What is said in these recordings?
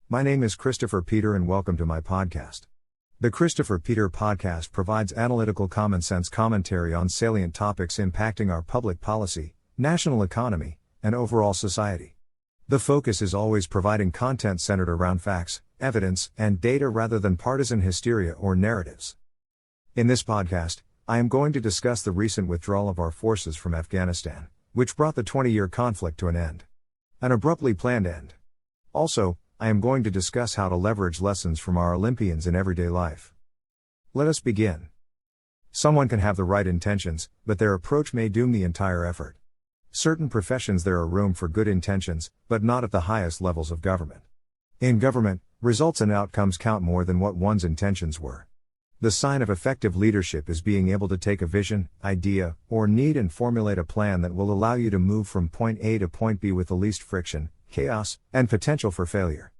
My name is Christopher Peter and welcome to my podcast. The Christopher Peter podcast provides analytical common sense commentary on salient topics impacting our public policy, national economy, and overall society. The focus is always providing content centered around facts, evidence, and data rather than partisan hysteria or narratives. In this podcast, I am going to discuss the recent withdrawal of our forces from Afghanistan, which brought the 20-year conflict to an end. An abruptly planned end. Also, I am going to discuss how to leverage lessons from our Olympians in everyday life. Let us begin. Someone can have the right intentions, but their approach may doom the entire effort. Certain professions there are room for good intentions, but not at the highest levels of government. In government, results and outcomes count more than what one's intentions were. The sign of effective leadership is being able to take a vision, idea, or need and formulate a plan that will allow you to move from point A to point B with the least friction, chaos, and potential for failure.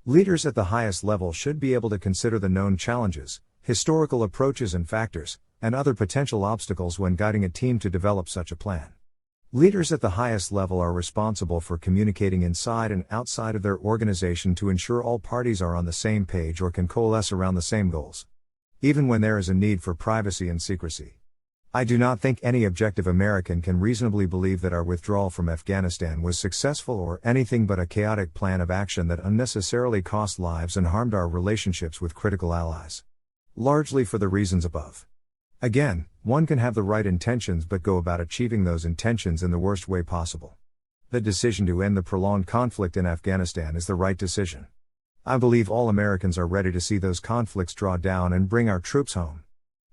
Leaders at the highest level should be able to consider the known challenges, historical approaches and factors, and other potential obstacles when guiding a team to develop such a plan. Leaders at the highest level are responsible for communicating inside and outside of their organization to ensure all parties are on the same page or can coalesce around the same goals, even when there is a need for privacy and secrecy. I do not think any objective American can reasonably believe that our withdrawal from Afghanistan was successful or anything but a chaotic plan of action that unnecessarily cost lives and harmed our relationships with critical allies. Largely for the reasons above. Again, one can have the right intentions but go about achieving those intentions in the worst way possible. The decision to end the prolonged conflict in Afghanistan is the right decision. I believe all Americans are ready to see those conflicts draw down and bring our troops home.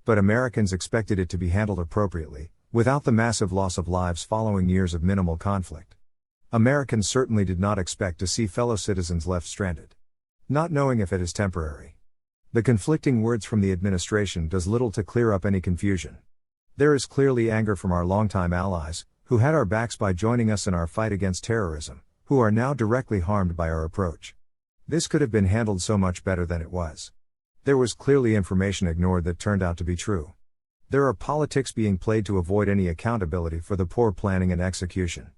But Americans expected it to be handled appropriately, without the massive loss of lives following years of minimal conflict. Americans certainly did not expect to see fellow citizens left stranded, not knowing if it is temporary. The conflicting words from the administration does little to clear up any confusion. There is clearly anger from our longtime allies, who had our backs by joining us in our fight against terrorism, who are now directly harmed by our approach. This could have been handled so much better than it was. There was clearly information ignored that turned out to be true. There are politics being played to avoid any accountability for the poor planning and execution.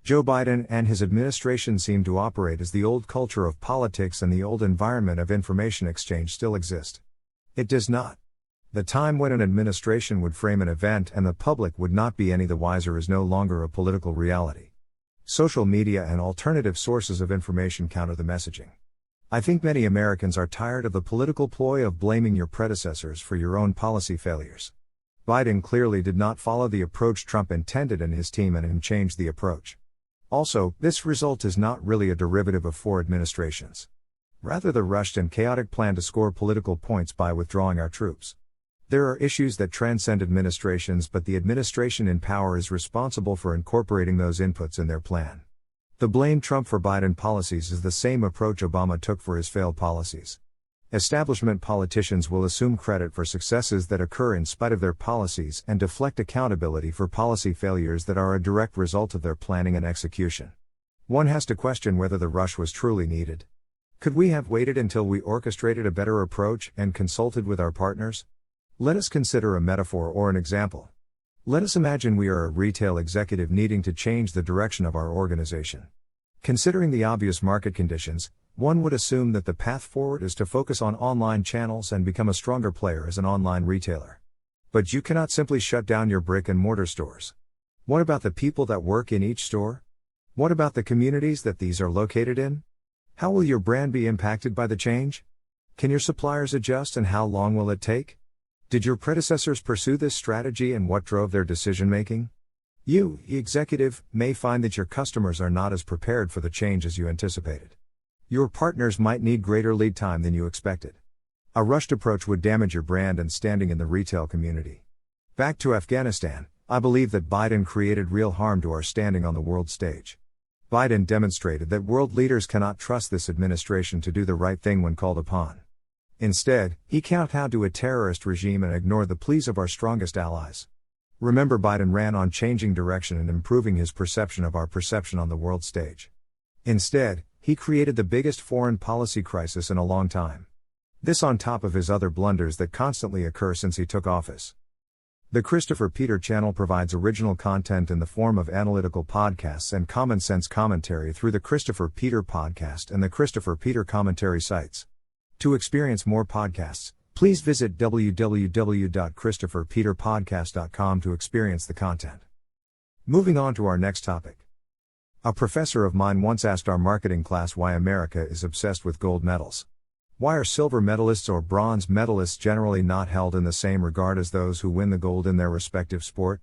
Joe Biden and his administration seem to operate as the old culture of politics and the old environment of information exchange still exist. It does not. The time when an administration would frame an event and the public would not be any the wiser is no longer a political reality. Social media and alternative sources of information counter the messaging. I think many Americans are tired of the political ploy of blaming your predecessors for your own policy failures. Biden clearly did not follow the approach Trump intended and his team and him changed the approach. Also, this result is not really a derivative of 4 administrations. Rather the rushed and chaotic plan to score political points by withdrawing our troops. There are issues that transcend administrations, but the administration in power is responsible for incorporating those inputs in their plan. The blame Trump for Biden policies is the same approach Obama took for his failed policies. Establishment politicians will assume credit for successes that occur in spite of their policies and deflect accountability for policy failures that are a direct result of their planning and execution. One has to question whether the rush was truly needed. Could we have waited until we orchestrated a better approach and consulted with our partners? Let us consider a metaphor or an example. Let us imagine we are a retail executive needing to change the direction of our organization. Considering the obvious market conditions, one would assume that the path forward is to focus on online channels and become a stronger player as an online retailer. But you cannot simply shut down your brick-and-mortar stores. What about the people that work in each store? What about the communities that these are located in? How will your brand be impacted by the change? Can your suppliers adjust and how long will it take? Did your predecessors pursue this strategy and what drove their decision-making? You, the executive, may find that your customers are not as prepared for the change as you anticipated. Your partners might need greater lead time than you expected. A rushed approach would damage your brand and standing in the retail community. Back to Afghanistan, I believe that Biden created real harm to our standing on the world stage. Biden demonstrated that world leaders cannot trust this administration to do the right thing when called upon. Instead, he kowtowed to a terrorist regime and ignored the pleas of our strongest allies. Remember, Biden ran on changing direction and improving his perception of our perception on the world stage. Instead, he created the biggest foreign policy crisis in a long time. This on top of his other blunders that constantly occur since he took office. The Christopher Peter channel provides original content in the form of analytical podcasts and common sense commentary through the Christopher Peter podcast and the Christopher Peter commentary sites. To experience more podcasts, please visit www.christopherpeterpodcast.com to experience the content. Moving on to our next topic. A professor of mine once asked our marketing class why America is obsessed with gold medals. Why are silver medalists or bronze medalists generally not held in the same regard as those who win the gold in their respective sport?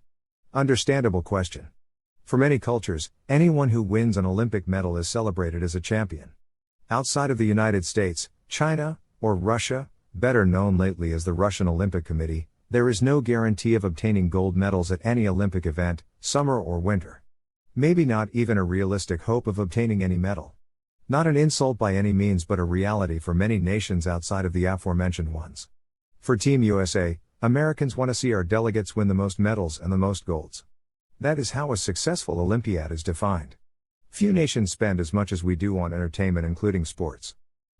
Understandable question. For many cultures, anyone who wins an Olympic medal is celebrated as a champion. Outside of the United States, China, or Russia, better known lately as the Russian Olympic Committee, there is no guarantee of obtaining gold medals at any Olympic event, summer or winter. Maybe not even a realistic hope of obtaining any medal. Not an insult by any means, but a reality for many nations outside of the aforementioned ones. For Team USA, Americans want to see our delegates win the most medals and the most golds. That is how a successful Olympiad is defined. Few nations spend as much as we do on entertainment, including sports.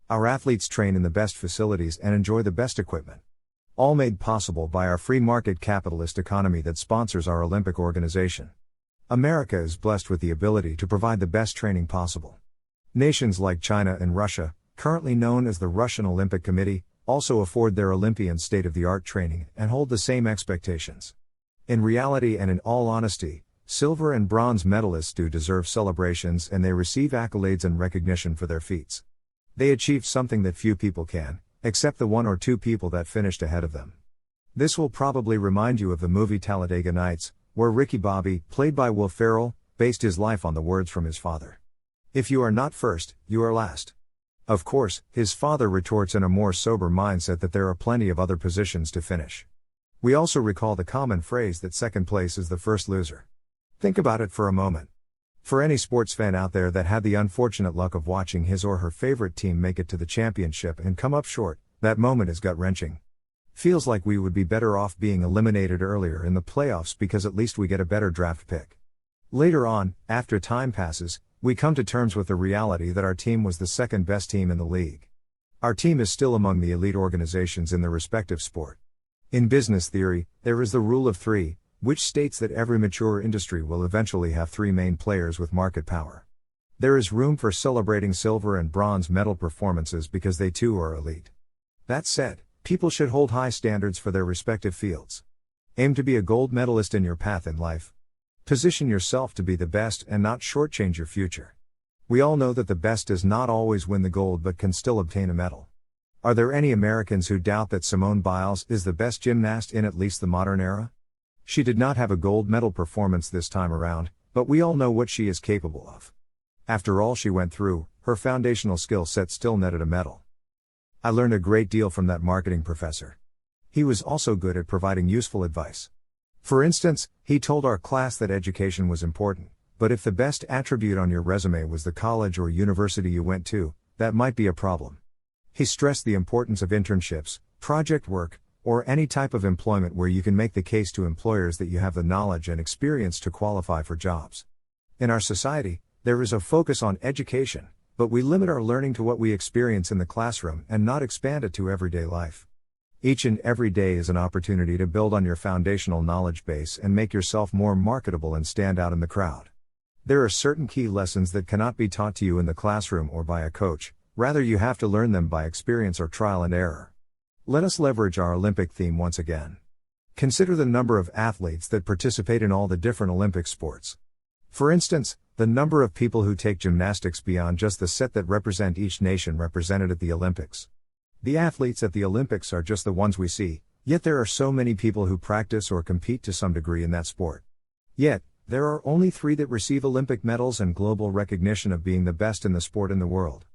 Our athletes train in the best facilities and enjoy the best equipment. All made possible by our free market capitalist economy that sponsors our Olympic organization. America is blessed with the ability to provide the best training possible. Nations like China and Russia, currently known as the Russian Olympic Committee, also afford their Olympians state-of-the-art training and hold the same expectations. In reality and in all honesty, silver and bronze medalists do deserve celebrations, and they receive accolades and recognition for their feats. They achieved something that few people can, except the one or two people that finished ahead of them. This will probably remind you of the movie Talladega Nights, where Ricky Bobby, played by Will Ferrell, based his life on the words from his father. If you are not first, you are last. Of course, his father retorts in a more sober mindset that there are plenty of other positions to finish. We also recall the common phrase that second place is the first loser. Think about it for a moment. For any sports fan out there that had the unfortunate luck of watching his or her favorite team make it to the championship and come up short, that moment is gut-wrenching. Feels like we would be better off being eliminated earlier in the playoffs because at least we get a better draft pick. Later on, after time passes, we come to terms with the reality that our team was the second best team in the league. Our team is still among the elite organizations in their respective sport. In business theory, there is the rule of three, which states that every mature industry will eventually have three main players with market power. There is room for celebrating silver and bronze medal performances because they too are elite. That said, people should hold high standards for their respective fields. Aim to be a gold medalist in your path in life. Position yourself to be the best and not shortchange your future. We all know that the best does not always win the gold but can still obtain a medal. Are there any Americans who doubt that Simone Biles is the best gymnast in at least the modern era? She did not have a gold medal performance this time around, but we all know what she is capable of. After all she went through, her foundational skill set still netted a medal. I learned a great deal from that marketing professor. He was also good at providing useful advice. For instance, he told our class that education was important, but if the best attribute on your resume was the college or university you went to, that might be a problem. He stressed the importance of internships, project work, or any type of employment where you can make the case to employers that you have the knowledge and experience to qualify for jobs. In our society, there is a focus on education, but we limit our learning to what we experience in the classroom and not expand it to everyday life. Each and every day is an opportunity to build on your foundational knowledge base and make yourself more marketable and stand out in the crowd. There are certain key lessons that cannot be taught to you in the classroom or by a coach, rather you have to learn them by experience or trial and error. Let us leverage our Olympic theme once again. Consider the number of athletes that participate in all the different Olympic sports. For instance, the number of people who take gymnastics beyond just the set that represent each nation represented at the Olympics. The athletes at the Olympics are just the ones we see, yet there are so many people who practice or compete to some degree in that sport. Yet, there are only 3 that receive Olympic medals and global recognition of being the best in the sport in the world.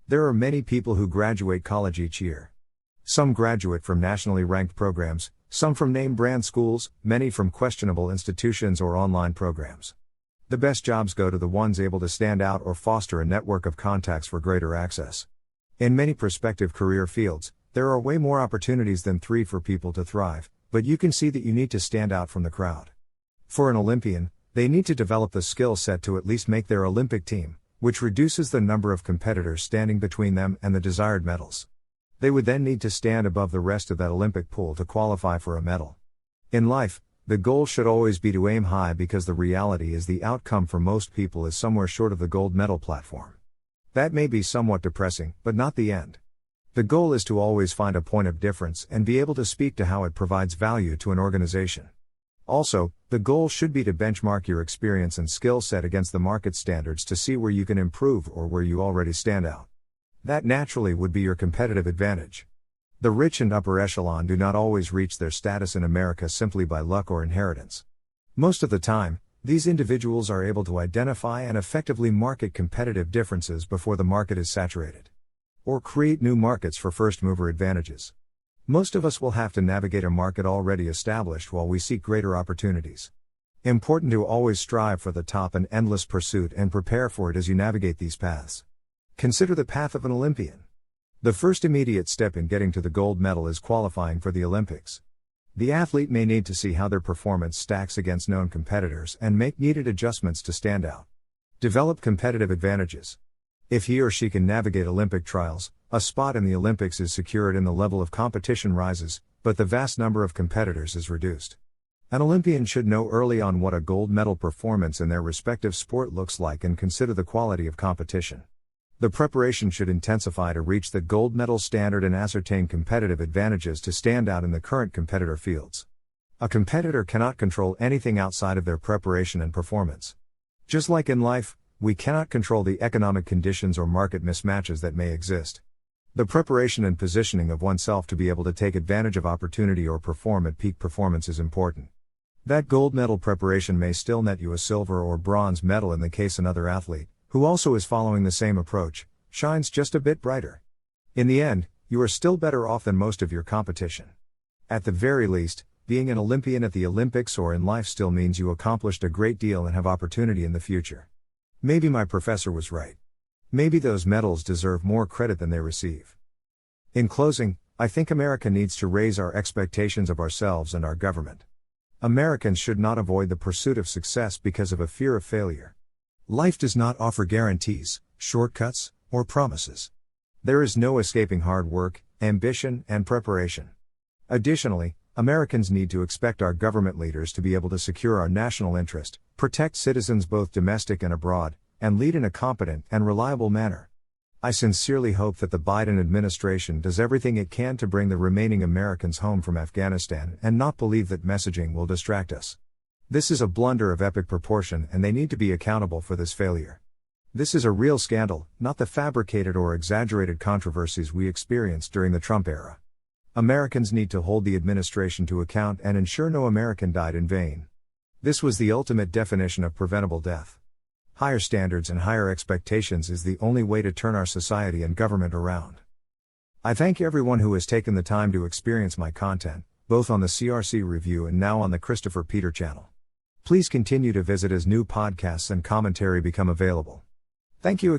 There are many people who graduate college each year. Some graduate from nationally ranked programs, some from name brand schools, many from questionable institutions or online programs. The best jobs go to the ones able to stand out or foster a network of contacts for greater access. In many prospective career fields, there are way more opportunities than 3 for people to thrive, but you can see that you need to stand out from the crowd. For an Olympian, they need to develop the skill set to at least make their Olympic team, which reduces the number of competitors standing between them and the desired medals. They would then need to stand above the rest of that Olympic pool to qualify for a medal. In life, the goal should always be to aim high because the reality is the outcome for most people is somewhere short of the gold medal platform. That may be somewhat depressing, but not the end. The goal is to always find a point of difference and be able to speak to how it provides value to an organization. Also, the goal should be to benchmark your experience and skill set against the market standards to see where you can improve or where you already stand out. That naturally would be your competitive advantage. The rich and upper echelon do not always reach their status in America simply by luck or inheritance. Most of the time, these individuals are able to identify and effectively market competitive differences before the market is saturated. Or create new markets for first-mover advantages. Most of us will have to navigate a market already established while we seek greater opportunities. Important to always strive for the top and endless pursuit and prepare for it as you navigate these paths. Consider the path of an Olympian. The first immediate step in getting to the gold medal is qualifying for the Olympics. The athlete may need to see how their performance stacks against known competitors and make needed adjustments to stand out. Develop competitive advantages. If he or she can navigate Olympic trials, a spot in the Olympics is secured and the level of competition rises, but the vast number of competitors is reduced. An Olympian should know early on what a gold medal performance in their respective sport looks like and consider the quality of competition. The preparation should intensify to reach the gold medal standard and ascertain competitive advantages to stand out in the current competitor fields. A competitor cannot control anything outside of their preparation and performance. Just like in life, we cannot control the economic conditions or market mismatches that may exist. The preparation and positioning of oneself to be able to take advantage of opportunity or perform at peak performance is important. That gold medal preparation may still net you a silver or bronze medal in the case another athlete, who also is following the same approach, shines just a bit brighter. In the end, you are still better off than most of your competition. At the very least, being an Olympian at the Olympics or in life still means you accomplished a great deal and have opportunity in the future. Maybe my professor was right. Maybe those medals deserve more credit than they receive. In closing, I think America needs to raise our expectations of ourselves and our government. Americans should not avoid the pursuit of success because of a fear of failure. Life does not offer guarantees, shortcuts, or promises. There is no escaping hard work, ambition, and preparation. Additionally, Americans need to expect our government leaders to be able to secure our national interest, protect citizens both domestic and abroad, and lead in a competent and reliable manner. I sincerely hope that the Biden administration does everything it can to bring the remaining Americans home from Afghanistan and not believe that messaging will distract us. This is a blunder of epic proportion and they need to be accountable for this failure. This is a real scandal, not the fabricated or exaggerated controversies we experienced during the Trump era. Americans need to hold the administration to account and ensure no American died in vain. This was the ultimate definition of preventable death. Higher standards and higher expectations is the only way to turn our society and government around. I thank everyone who has taken the time to experience my content, both on the CRC Review and now on the Christopher Peter channel. Please continue to visit as new podcasts and commentary become available. Thank you again.